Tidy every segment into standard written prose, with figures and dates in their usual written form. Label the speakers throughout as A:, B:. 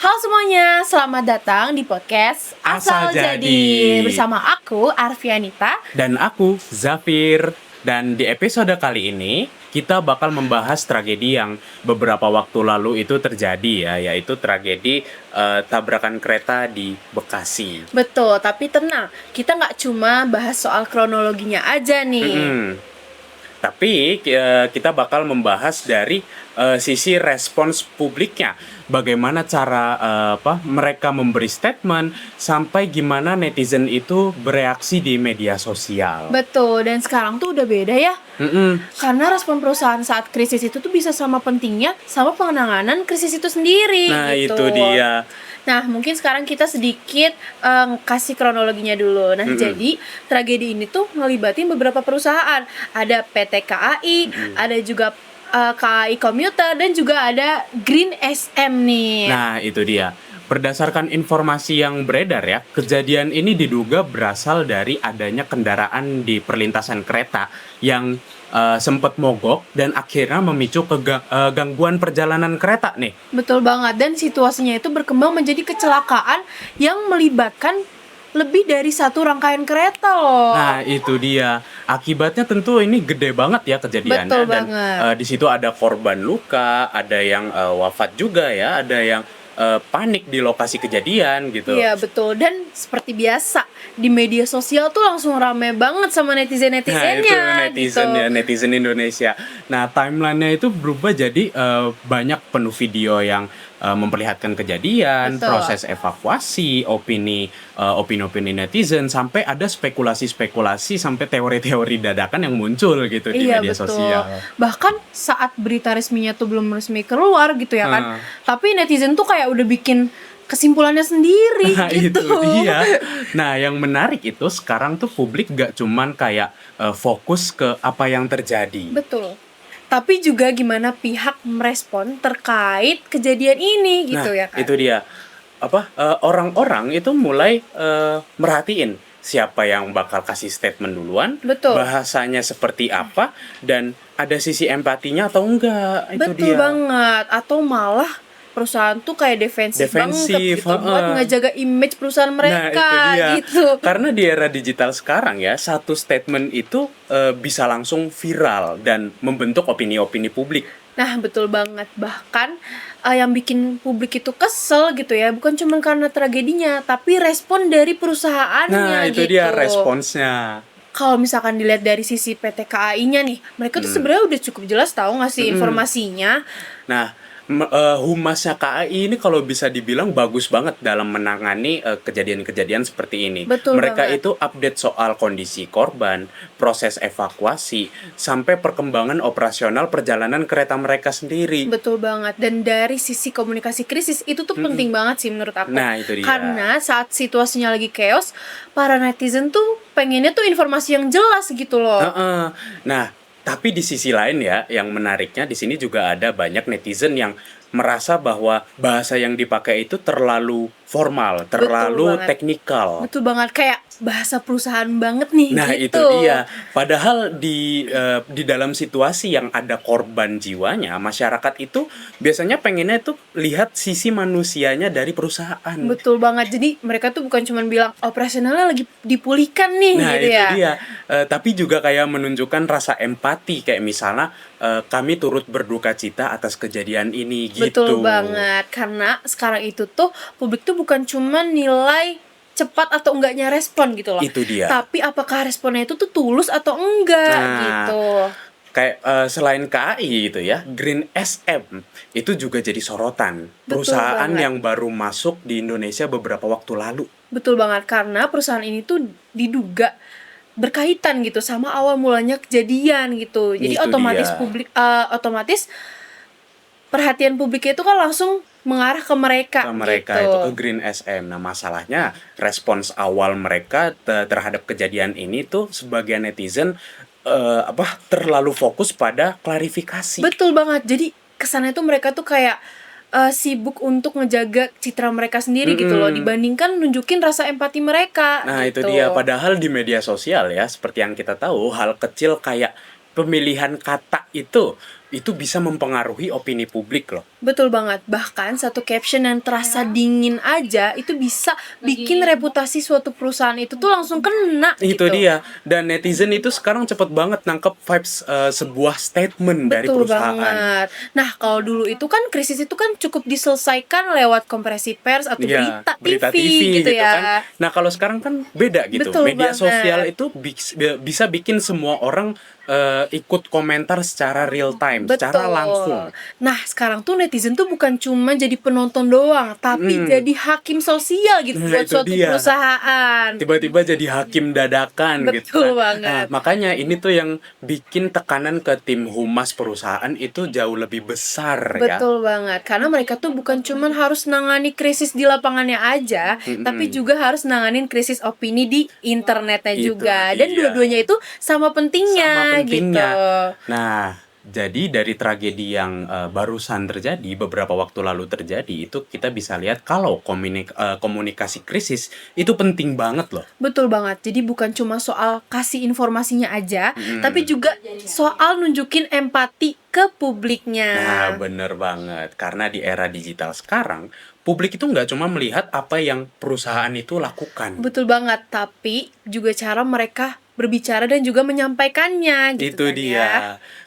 A: Halo semuanya, selamat datang di podcast
B: Asal Jadi.
A: bersama aku Arfianita.
B: Dan aku, Zafir. Dan di episode kali ini, kita bakal membahas tragedi yang beberapa waktu lalu itu terjadi ya, yaitu tragedi tabrakan kereta di Bekasi.
A: Betul, tapi tenang, kita nggak cuma bahas soal kronologinya aja nih.
B: Mm-mm. Tapi kita bakal membahas dari sisi respons publiknya. Bagaimana cara mereka memberi statement, sampai gimana netizen itu bereaksi di media sosial.
A: Betul, dan sekarang tuh udah beda ya.
B: Mm-mm.
A: Karena respon perusahaan saat krisis itu tuh bisa sama pentingnya sama penanganan krisis itu sendiri.
B: Nah,
A: gitu.
B: itu dia.
A: Nah, mungkin sekarang kita sedikit kasih kronologinya dulu. Nah, jadi tragedi ini tuh ngelibatin beberapa perusahaan. Ada PT KAI, ada juga KAI Komuter, dan juga ada Green SM nih.
B: Nah, itu dia. Berdasarkan informasi yang beredar ya, kejadian ini diduga berasal dari adanya kendaraan di perlintasan kereta yang sempat mogok dan akhirnya memicu gangguan perjalanan kereta nih.
A: Betul banget, dan situasinya itu berkembang menjadi kecelakaan yang melibatkan lebih dari satu rangkaian kereta loh.
B: Nah, itu dia. Akibatnya tentu ini gede banget ya kejadiannya.
A: Betul
B: dan
A: banget.
B: di situ ada korban luka, ada yang wafat juga ya, ada yang panik di lokasi kejadian gitu.
A: Iya betul, dan seperti biasa di media sosial tuh langsung rame banget sama
B: Nah,
A: netizen-netizennya
B: itu netizen
A: gitu.
B: ya, netizen Indonesia. Nah, timelinenya itu berubah jadi banyak penuh video yang memperlihatkan kejadian,
A: Betul.
B: proses evakuasi, opini-opini netizen, sampai ada spekulasi-spekulasi sampai teori-teori dadakan yang muncul gitu di
A: Iya
B: media
A: betul.
B: sosial.
A: Bahkan saat berita resminya tuh belum resmi keluar gitu ya kan.
B: Ah.
A: Tapi netizen tuh kayak udah bikin kesimpulannya sendiri
B: Nah,
A: gitu.
B: itu dia. Nah, yang menarik itu sekarang tuh publik gak cuman kayak fokus ke apa yang terjadi.
A: Betul. Tapi juga gimana pihak merespon terkait kejadian ini gitu
B: Nah,
A: ya kan.
B: itu dia. Orang-orang itu mulai merhatiin siapa yang bakal kasih statement duluan,
A: Betul.
B: bahasanya seperti apa, dan ada sisi empatinya atau enggak. Itu
A: Betul
B: dia.
A: banget. Atau malah perusahaan tuh kayak defensif banget gitu buat ngejaga image perusahaan mereka
B: Nah, itu dia.
A: gitu.
B: Karena di era digital sekarang ya, satu statement itu bisa langsung viral dan membentuk opini-opini publik.
A: Nah, betul banget. Bahkan yang bikin publik itu kesel gitu ya, bukan cuma karena tragedinya, tapi respon dari perusahaannya
B: Nah, itu
A: gitu.
B: dia responsnya.
A: Kalau misalkan dilihat dari sisi PT KAI-nya nih, mereka tuh sebenarnya udah cukup jelas tahu nggak sih informasinya.
B: Nah, humasnya KAI ini kalau bisa dibilang bagus banget dalam menangani kejadian-kejadian seperti ini.
A: Betul
B: Mereka
A: banget.
B: itu update soal kondisi korban, proses evakuasi, sampai perkembangan operasional perjalanan kereta mereka sendiri.
A: Betul banget. Dan dari sisi komunikasi krisis itu tuh penting banget sih menurut aku.
B: Nah, itu dia.
A: Karena saat situasinya lagi chaos, para netizen tuh pengennya tuh informasi yang jelas gitu loh.
B: Heeh. Nah, tapi di sisi lain ya, yang menariknya di sini juga ada banyak netizen yang merasa bahwa bahasa yang dipakai itu terlalu formal, terlalu
A: banget.
B: teknikal.
A: Betul banget, kayak bahasa perusahaan banget nih
B: Nah,
A: gitu.
B: itu dia. Padahal di dalam situasi yang ada korban jiwanya, masyarakat itu biasanya pengennya tuh lihat sisi manusianya dari perusahaan.
A: Betul banget. Jadi mereka tuh bukan cuma bilang operasionalnya lagi dipulihkan nih
B: Nah,
A: gitu
B: itu
A: ya.
B: dia. Tapi juga kayak menunjukkan rasa empati, kayak misalnya kami turut berduka cita atas kejadian ini gitu.
A: Betul banget. Karena sekarang itu tuh publik tuh bukan cuma nilai cepat atau enggaknya respon gitu loh.
B: Itu dia.
A: Tapi apakah responnya itu tuh tulus atau enggak
B: Nah,
A: gitu.
B: Kayak selain KAI gitu ya, Green SM itu juga jadi sorotan. Perusahaan
A: banget.
B: yang baru masuk di Indonesia beberapa waktu lalu.
A: Betul banget, karena perusahaan ini tuh diduga berkaitan gitu sama awal mulanya kejadian gitu. Jadi
B: Itu
A: otomatis
B: dia.
A: otomatis perhatian publik itu kan langsung mengarah ke mereka
B: Ke mereka
A: gitu.
B: itu ke Green SM. Nah, masalahnya respons awal mereka terhadap kejadian ini tuh sebagian netizen terlalu fokus pada klarifikasi.
A: Betul banget. Jadi kesannya tuh mereka tuh kayak sibuk untuk ngejaga citra mereka sendiri gitu loh, dibandingkan nunjukin rasa empati mereka.
B: Nah,
A: gitu.
B: itu dia. Padahal di media sosial ya, seperti yang kita tahu, hal kecil kayak pemilihan kata itu itu bisa mempengaruhi opini publik loh.
A: Betul banget. Bahkan satu caption yang terasa dingin aja itu bisa bikin reputasi suatu perusahaan itu tuh langsung kena
B: Itu
A: gitu.
B: dia. Dan netizen itu sekarang cepet banget nangkep vibes sebuah statement dari
A: Betul
B: perusahaan.
A: banget. Nah, kalau dulu itu kan krisis itu kan cukup diselesaikan lewat konferensi pers atau
B: Iya,
A: berita TV gitu ya.
B: kan. Nah, kalau sekarang kan beda gitu.
A: Betul
B: Media
A: banget.
B: sosial itu bisa bikin semua orang ikut komentar secara real time, secara langsung.
A: Nah, sekarang tuh netizen tuh bukan cuma jadi penonton doang, tapi jadi hakim sosial gitu
B: Nah,
A: buat
B: itu
A: suatu
B: dia.
A: perusahaan.
B: Tiba-tiba jadi hakim dadakan gitu
A: Betul
B: kan.
A: banget.
B: Nah, makanya ini tuh yang bikin tekanan ke tim humas perusahaan itu jauh lebih besar ya.
A: Betul banget, karena mereka tuh bukan cuma harus nangani krisis di lapangannya aja, tapi juga harus nanganin krisis opini di internetnya
B: Itu
A: juga. Dan
B: dia.
A: dua-duanya itu sama pentingnya,
B: Sama pentingnya.
A: gitu.
B: Nah, jadi dari tragedi yang barusan terjadi beberapa waktu lalu terjadi itu kita bisa lihat kalau komunikasi krisis itu penting banget loh.
A: Betul banget. Jadi bukan cuma soal kasih informasinya aja, tapi juga soal nunjukin empati ke publiknya.
B: Nah, bener banget. Karena di era digital sekarang, publik itu nggak cuma melihat apa yang perusahaan itu lakukan.
A: Betul banget, tapi juga cara mereka berbicara dan juga menyampaikannya gitu
B: Itu
A: kan
B: dia.
A: ya.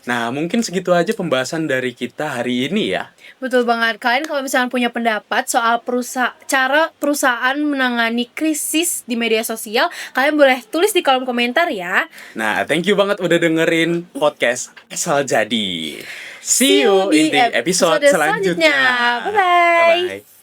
B: Nah, mungkin segitu aja pembahasan dari kita hari ini ya.
A: Betul banget. Kalian kalau misalnya punya pendapat soal cara perusahaan menangani krisis di media sosial, kalian boleh tulis di kolom komentar ya.
B: Nah, thank you banget udah dengerin podcast Asal Jadi. See you in the episode selanjutnya.
A: Bye-bye.
B: Bye-bye.